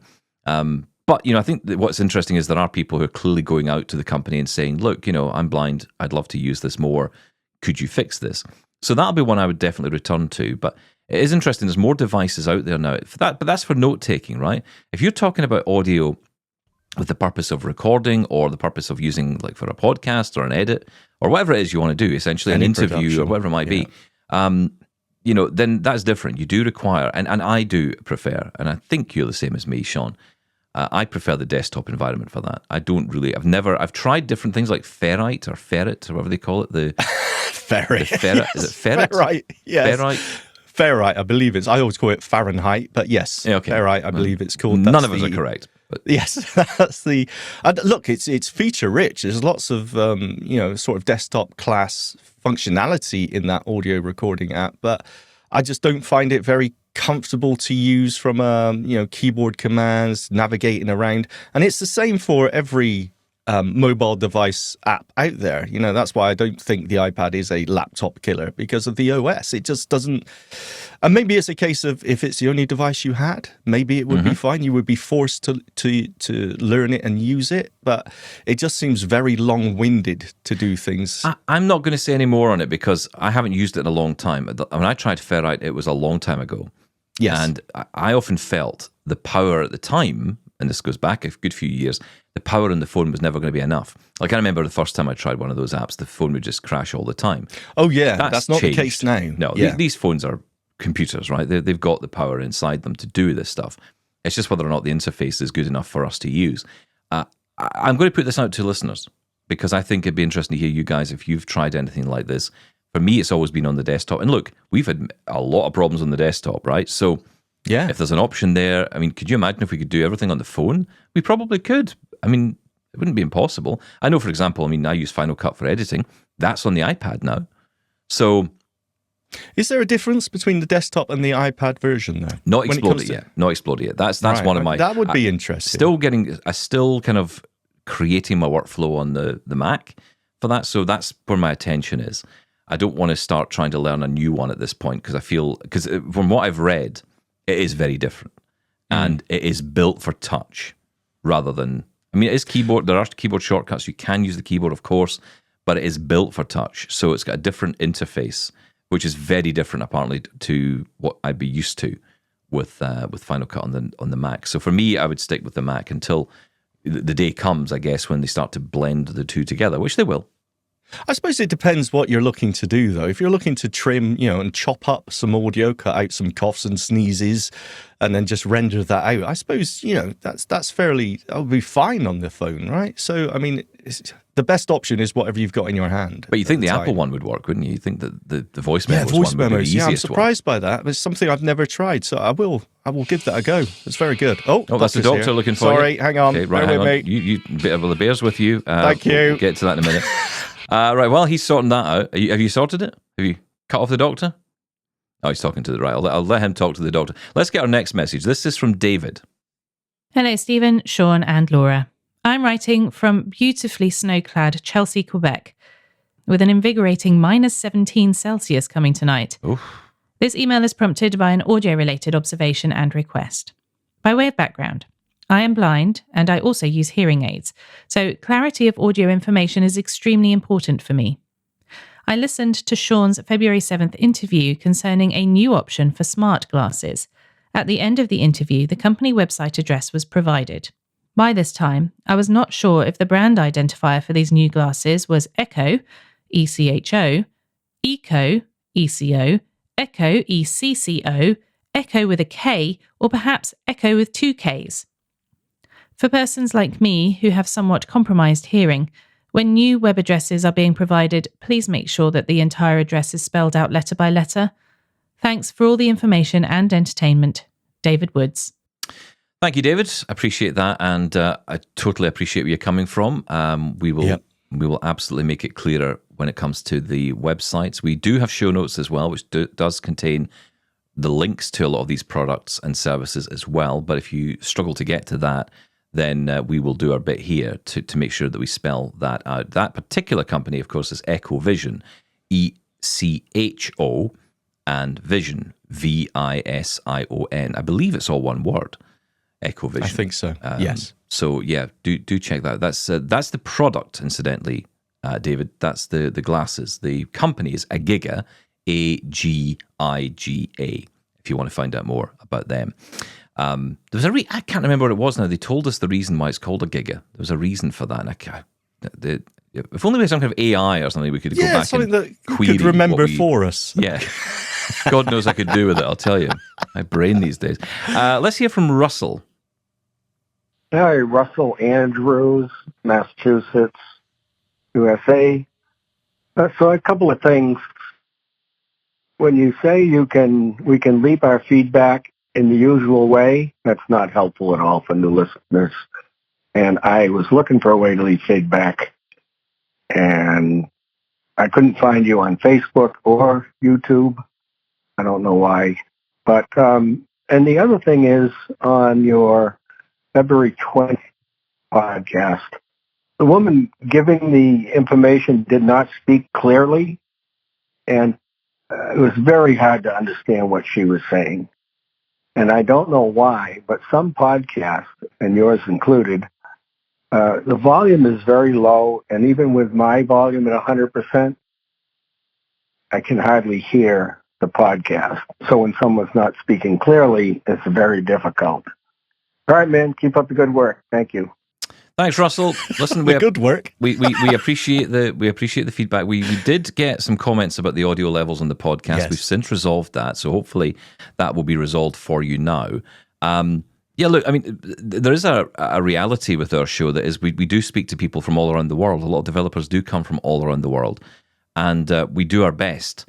But, you know, I think that what's interesting is there are people who are clearly going out to the company and saying, look, you know, I'm blind. I'd love to use this more. Could you fix this? So that'll be one I would definitely return to. But it is interesting. There's more devices out there now for that, but that's for note taking, right? If you're talking about audio with the purpose of recording or the purpose of using like for a podcast or an edit or whatever it is you want to do, essentially an interview or whatever it might be, you know, then that's different. You do require, and I do prefer, and I think you're the same as me, Sean, I prefer the desktop environment for that. I've tried different things like Ferrite or Ferret or whatever they call it. The Ferret. Is it Ferret? Ferrite, yes. Ferrite, I believe I always call it Fahrenheit, but yes, okay. Ferrite, I believe it's called. None of us are correct. But. Yes, that's the... look, it's feature rich. There's lots of, you know, sort of desktop class functionality in that audio recording app, but I just don't find it very comfortable to use from keyboard commands, navigating around. And it's the same for every mobile device app out there. That's why I don't think the iPad is a laptop killer, because of the OS. It just doesn't. And maybe it's a case of, if it's the only device you had, maybe it would be fine. You would be forced to learn it and use it, but it just seems very long-winded to do things. I'm not going to say any more on it, because I haven't used it in a long time. When I tried Ferrite, it was a long time ago. Yes. And I often felt the power at the time, and this goes back a good few years, the power in the phone was never going to be enough. Like, I remember the first time I tried one of those apps, the phone would just crash all the time. Oh, yeah. That's not changed. The case now. No, these phones are computers, right? They've got the power inside them to do this stuff. It's just whether or not the interface is good enough for us to use. I'm going to put this out to listeners, because I think it'd be interesting to hear you guys if you've tried anything like this. For me, it's always been on the desktop. And look, we've had a lot of problems on the desktop, right? So yeah, if there's an option there, I mean, could you imagine if we could do everything on the phone? We probably could. I mean, it wouldn't be impossible. I know, for example, I use Final Cut for editing. That's on the iPad now. So is there a difference between the desktop and the iPad version, though? Not exploded yet. Not exploded yet. That's right, one of my... That would be interesting. Still kind of creating my workflow on the Mac for that. So that's where my attention is. I don't want to start trying to learn a new one at this point, because from what I've read, it is very different. And it is built for touch rather than... it is keyboard. There are keyboard shortcuts. You can use the keyboard, of course, but it is built for touch. So it's got a different interface, which is very different, apparently, to what I'd be used to with Final Cut on the Mac. So for me, I would stick with the Mac until the day comes, I guess, when they start to blend the two together, which they will. I suppose it depends what you're looking to do, though. If you're looking to trim, and chop up some audio, cut out some coughs and sneezes, and then just render that out, I suppose, that's fairly, that would be fine on the phone, right? So, the best option is whatever you've got in your hand. But you think the Apple one would work, wouldn't you? You think that the voice memos voice one memos. would be the I'm easiest surprised by that. It's something I've never tried, so I will give that a go. It's very good. Oh, that's the doctor here. looking for you. Sorry, hang on. Okay, right, hang on. Me. You the bear's with you. Thank you. We'll get to that in a minute. Right, while he's sorting that out, have you sorted it? Have you cut off the doctor? Oh, he's talking to the right. I'll let him talk to the doctor. Let's get our next message. This is from David. Hello, Stephen, Sean, and Laura. I'm writing from beautifully snow-clad Chelsea, Quebec, with an invigorating -17 Celsius coming tonight. Oof. This email is prompted by an audio-related observation and request. By way of background, I am blind and I also use hearing aids, so clarity of audio information is extremely important for me. I listened to Sean's February 7th interview concerning a new option for smart glasses. At the end of the interview, the company website address was provided. By this time, I was not sure if the brand identifier for these new glasses was Echo, ECHO, Eco, ECO, Echo, ECCO, Echo with a K, or perhaps Echo with 2 Ks. For persons like me who have somewhat compromised hearing, when new web addresses are being provided, please make sure that the entire address is spelled out letter by letter. Thanks for all the information and entertainment. David Woods. Thank you, David. I appreciate that, and I totally appreciate where you're coming from. We will absolutely make it clearer when it comes to the websites. We do have show notes as well, which does contain the links to a lot of these products and services as well. But if you struggle to get to that, then we will do our bit here to make sure that we spell that out. That particular company, of course, is Echo Vision, ECHO, and Vision, VISION. I believe it's all one word, Echo Vision. I think so, yes. So, yeah, do check that out. That's the product, incidentally, David. That's the glasses. The company is Agiga, AGIGA, if you want to find out more about them. There was I can't remember what it was now. They told us the reason why it's called a Giga. There was a reason for that. And if only we had some kind of AI or something, we could go back something and that you could remember for us. Yeah. God knows I could do with it, I'll tell you. My brain these days. Let's hear from Russell. Hi, Russell Andrews, Massachusetts, USA. So a couple of things. When you say we can leave our feedback in the usual way, that's not helpful at all for new listeners. And I was looking for a way to leave feedback, and I couldn't find you on Facebook or YouTube. I don't know why. But, and the other thing is on your February 20th podcast, the woman giving the information did not speak clearly, and it was very hard to understand what she was saying. And I don't know why, but some podcasts, and yours included, the volume is very low, and even with my volume at 100%, I can hardly hear the podcast. So when someone's not speaking clearly, it's very difficult. All right, man, keep up the good work. Thank you. Thanks, Russell. Listen, good work. We appreciate the feedback. We did get some comments about the audio levels on the podcast. Yes. We've since resolved that, so hopefully that will be resolved for you now. Yeah, look, I mean, there is a reality with our show that is we do speak to people from all around the world. A lot of developers do come from all around the world, and we do our best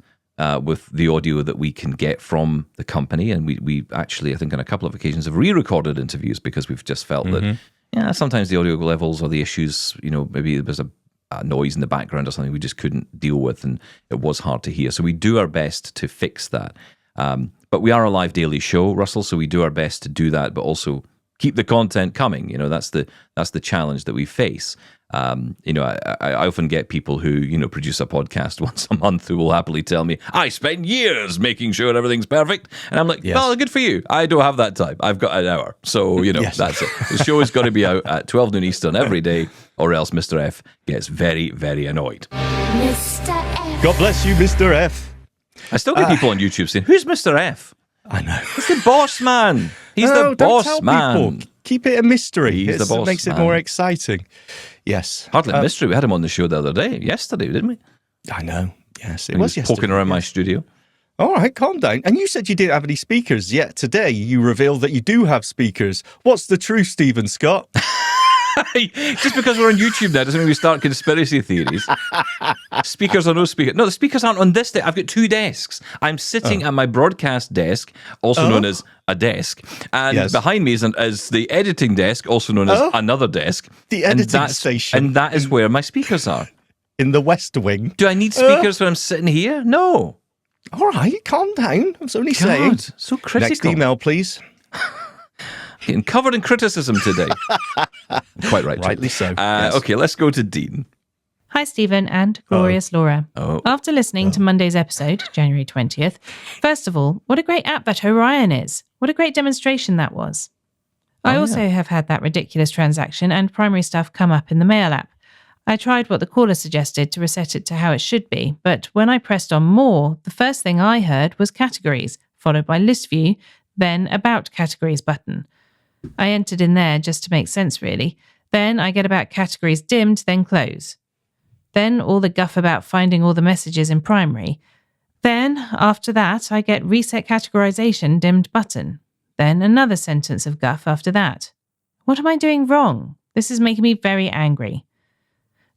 with the audio that we can get from the company. And we actually, I think, on a couple of occasions have re-recorded interviews because we've just felt that. Yeah, sometimes the audio levels or the issues, maybe there was a noise in the background or something we just couldn't deal with, and it was hard to hear. So we do our best to fix that. But we are a live daily show, Russell, so we do our best to do that, but also keep the content coming. That's the challenge that we face. I often get people who, produce a podcast once a month who will happily tell me, I spend years making sure everything's perfect. And I'm like, well, good for you. I don't have that time. I've got an hour. So, that's it. The show is going to be out at 12 noon Eastern every day, or else Mr. F gets very, very annoyed. Mr. F. God bless you, Mr. F. I still get people on YouTube saying, who's Mr. F? I know. He's the boss man. He's No, the don't boss tell man. people. Keep it a mystery. He's the boss It makes man. it more exciting. Yes. Hardly a mystery. We had him on the show the other day, yesterday, didn't we? I know. Yes, it He was yesterday. poking around my studio. All right, calm down. And you said you didn't have any speakers, yet today you revealed that you do have speakers. What's the truth, Stephen Scott? Just because we're on YouTube now doesn't mean we start conspiracy theories. Speakers or no speakers. No, the speakers aren't on this desk. I've got two desks. I'm sitting at my broadcast desk, also known as a desk, and behind me is the editing desk, also known as another desk. The editing station. And that is where my speakers are. In the West Wing. Do I need speakers when I'm sitting here? No. All right, calm down. I was only saying. So critical. Next email, please. Getting covered in criticism today. Quite right. Rightly so. Yes. Okay, let's go to Dean. Hi, Stephen and glorious Laura. After listening to Monday's episode, January 20th, first of all, what a great app that Orion is. What a great demonstration that was. I also have had that ridiculous transaction and primary stuff come up in the Mail app. I tried what the caller suggested to reset it to how it should be, but when I pressed on more, the first thing I heard was categories, followed by list view, then about categories button. I entered in there just to make sense, really. Then I get about categories dimmed, then close. Then all the guff about finding all the messages in primary. Then, after that, I get reset categorization dimmed button. Then another sentence of guff after that. What am I doing wrong? This is making me very angry.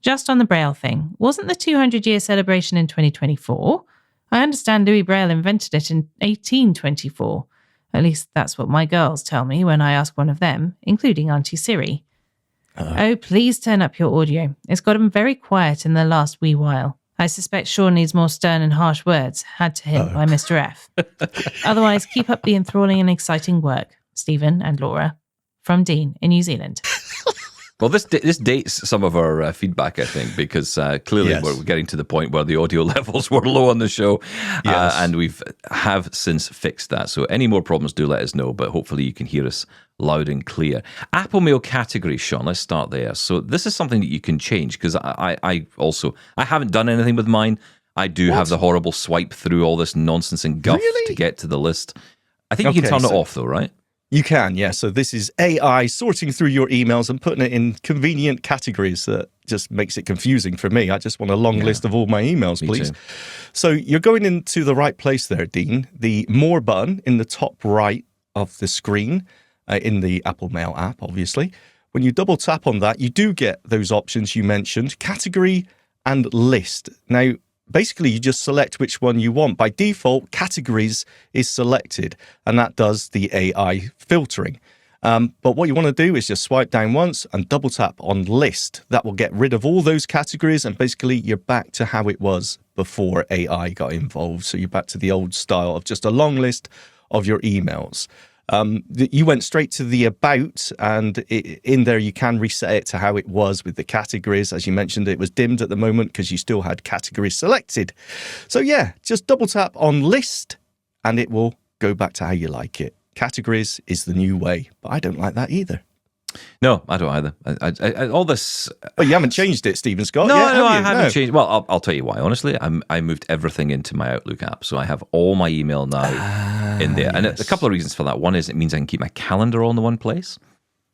Just on the Braille thing, wasn't the 200-year celebration in 2024? I understand Louis Braille invented it in 1824. At least that's what my girls tell me when I ask one of them, including Auntie Siri. Oh, please turn up your audio. It's gotten very quiet in the last wee while. I suspect Sean needs more stern and harsh words, had to him by Mr. F. Otherwise, keep up the enthralling and exciting work, Stephen and Laura. From Dean in New Zealand. Well, this dates some of our feedback, I think, because clearly we're getting to the point where the audio levels were low on the show, and have since fixed that. So any more problems, do let us know, but hopefully you can hear us loud and clear. Apple Mail categories, Sean, let's start there. So this is something that you can change, because I haven't done anything with mine. I do have the horrible swipe through all this nonsense and guff to get to the list. I think you can turn it off, though, right? You can, yeah. So this is AI sorting through your emails and putting it in convenient categories that just makes it confusing for me. I just want a long list of all my emails, please. So you're going into the right place there, Dean. The More button in the top right of the screen in the Apple Mail app, obviously. When you double tap on that, you do get those options you mentioned, category and list. Now, basically, you just select which one you want. By default, categories is selected, and that does the AI filtering. But what you want to do is just swipe down once and double tap on list. That will get rid of all those categories, and basically you're back to how it was before AI got involved. So you're back to the old style of just a long list of your emails. You went straight to the about, and in there you can reset it to how it was with the categories. As you mentioned, it was dimmed at the moment because you still had categories selected. So yeah, just double tap on list and it will go back to how you like it. Categories is the new way, but I don't like that either. No, I don't either. All this... But you haven't changed it, Stephen Scott. No, yet, I have haven't changed. Well, I'll tell you why. Honestly, I moved everything into my Outlook app, so I have all my email now in there. And a couple of reasons for that. One is it means I can keep my calendar all in the one place,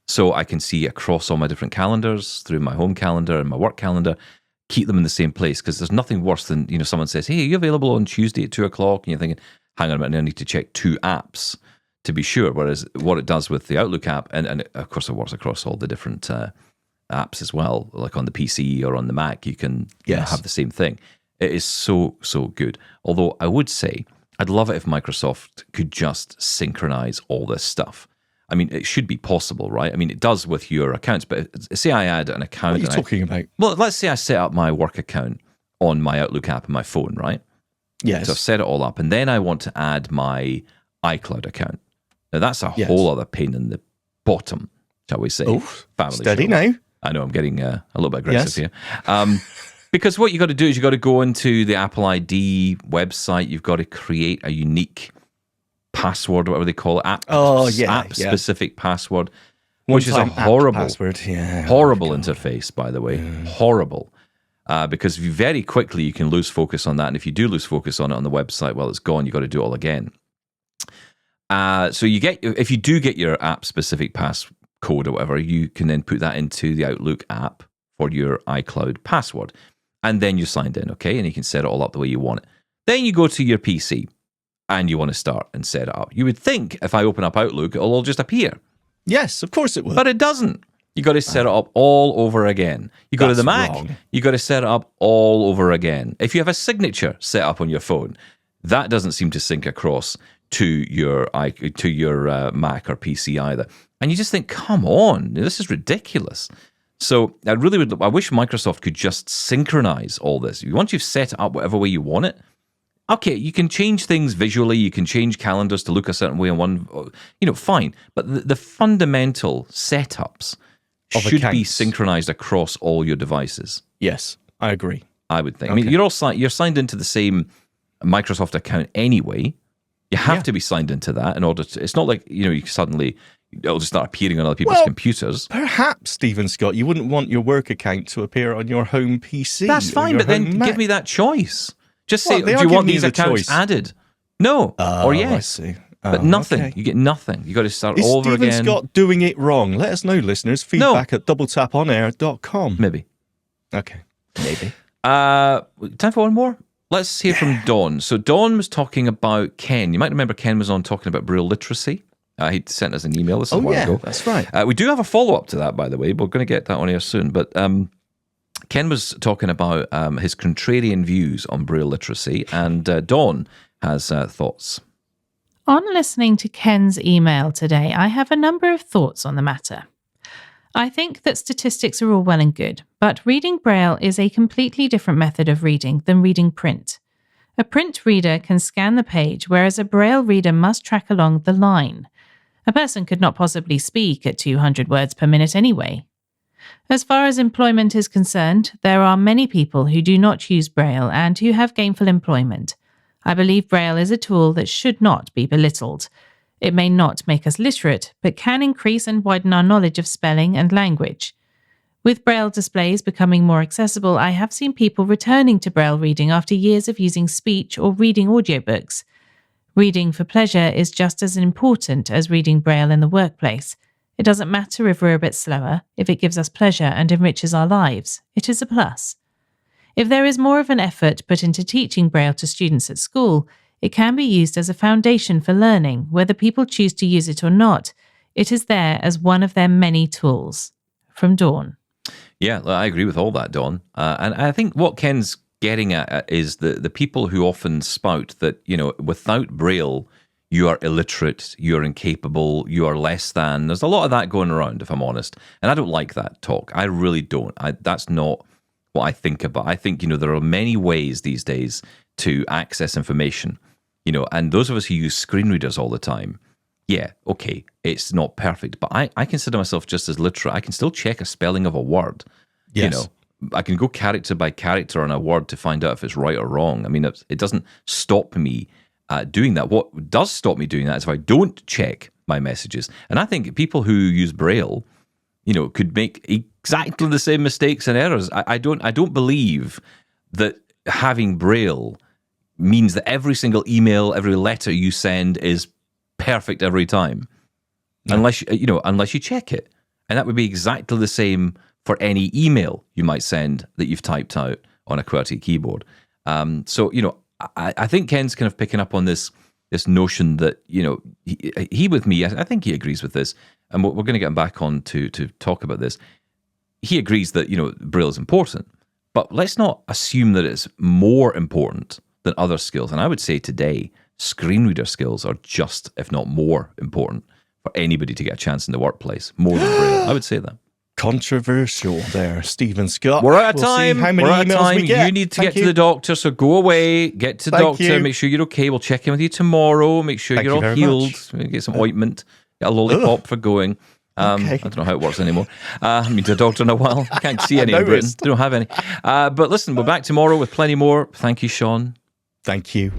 so I can see across all my different calendars through my home calendar and my work calendar, keep them in the same place, because there's nothing worse than, someone says, hey, are you available on Tuesday at 2:00? And you're thinking, hang on a minute, I need to check 2 apps to be sure. Whereas what it does with the Outlook app, and of course it works across all the different apps as well, like on the PC or on the Mac, you can have the same thing. It is so good. Although I would say I'd love it if Microsoft could just synchronize all this stuff. I mean, it should be possible, right? I mean, it does with your accounts, but say I add an account. What are you talking about? Well, let's say I set up my work account on my Outlook app on my phone, right? Yes. So I've set it all up, and then I want to add my iCloud account. Now, that's a whole other pain in the bottom, shall we say. Oof, family steady show. now. I know I'm getting a little bit aggressive here. Because what you got to do is you got to go into the Apple ID website. You've got to create a unique password, whatever they call it, app-specific password, which is a horrible password. Yeah. Horrible interface, by the way. Horrible. Because very quickly you can lose focus on that. And if you do lose focus on it on the website, well, it's gone. You've got to do it all again. So if you do get your app-specific passcode or whatever, you can then put that into the Outlook app for your iCloud password. And then you're signed in, okay? And you can set it all up the way you want it. Then you go to your PC and you want to start and set it up. You would think if I open up Outlook, it'll all just appear. Yes, of course it will. But it doesn't. You got to set it up all over again. You go to the Mac, you got to set it up all over again. If you have a signature set up on your phone, that doesn't seem to sync across to your Mac or PC either. And you just think, come on, this is ridiculous. So I wish Microsoft could just synchronize all this. Once you've set it up whatever way you want it, okay, you can change things visually, you can change calendars to look a certain way on one, fine. But the fundamental setups should be synchronized across all your devices. Yes, I agree. I would think. Okay. I mean, you're signed into the same Microsoft account anyway. You have to be signed into that in order to. It's not like you suddenly it'll just start appearing on other people's computers. Perhaps, Stephen Scott, you wouldn't want your work account to appear on your home PC. That's fine, but then give me that choice. Just say, do you want these accounts added? No, or yes. I see. But nothing. Okay. You get nothing. You got to start over again. Is Stephen Scott doing it wrong? Let us know, listeners. Feedback at doubletaponair.com. Maybe. Okay. Maybe. Time for one more? Let's hear from Dawn. So Dawn was talking about Ken. You might remember Ken was on talking about Braille literacy. He sent us an email. This is a while ago. That's right. We do have a follow-up to that, by the way. We're going to get that on air soon. But Ken was talking about his contrarian views on Braille literacy, and Dawn has thoughts. On listening to Ken's email today, I have a number of thoughts on the matter. I think that statistics are all well and good, but reading Braille is a completely different method of reading than reading print. A print reader can scan the page, whereas a Braille reader must track along the line. A person could not possibly speak at 200 words per minute anyway. As far as employment is concerned, there are many people who do not use Braille and who have gainful employment. I believe Braille is a tool that should not be belittled. It may not make us literate, but can increase and widen our knowledge of spelling and language. With Braille displays becoming more accessible, I have seen people returning to Braille reading after years of using speech or reading audiobooks. Reading for pleasure is just as important as reading Braille in the workplace. It doesn't matter if we're a bit slower. If it gives us pleasure and enriches our lives, it is a plus. If there is more of an effort put into teaching Braille to students at school, it can be used as a foundation for learning, whether people choose to use it or not. It is there as one of their many tools. From Dawn. Yeah, I agree with all that, Dawn. And I think what Ken's getting at is the people who often spout that, without Braille, you are illiterate, you're incapable, you are less than. There's a lot of that going around, if I'm honest. And I don't like that talk. I really don't. That's not what I think about. I think, there are many ways these days to access information. and those of us who use screen readers all the time, yeah, okay, it's not perfect, but I consider myself just as literate. I can still check a spelling of a word. Yes. I can go character by character on a word to find out if it's right or wrong. I mean, it doesn't stop me doing that. What does stop me doing that is if I don't check my messages. And I think people who use Braille, could make exactly the same mistakes and errors. I don't believe that having Braille means that every single email, every letter you send is perfect every time, unless you check it. And that would be exactly the same for any email you might send that you've typed out on a QWERTY keyboard. So I think Ken's kind of picking up on this notion that he with me. I think he agrees with this, and we're going to get him back on to talk about this. He agrees that Braille is important, but let's not assume that it's more important than other skills. And I would say today, screen reader skills are just, if not more, important for anybody to get a chance in the workplace, more than Braille. I would say that. Controversial there, Stephen Scott. We're out of time. See how many emails we get. You need to get to the doctor, so go away, get to the doctor, you. make sure you're okay. We'll check in with you tomorrow, make sure you're all very healed, much. get some ointment, get a lollipop for going. Okay. I don't know how it works anymore. I haven't been to a doctor in a while. I can't see any in Britain. They don't have any. But listen, we're back tomorrow with plenty more. Thank you, Sean. Thank you.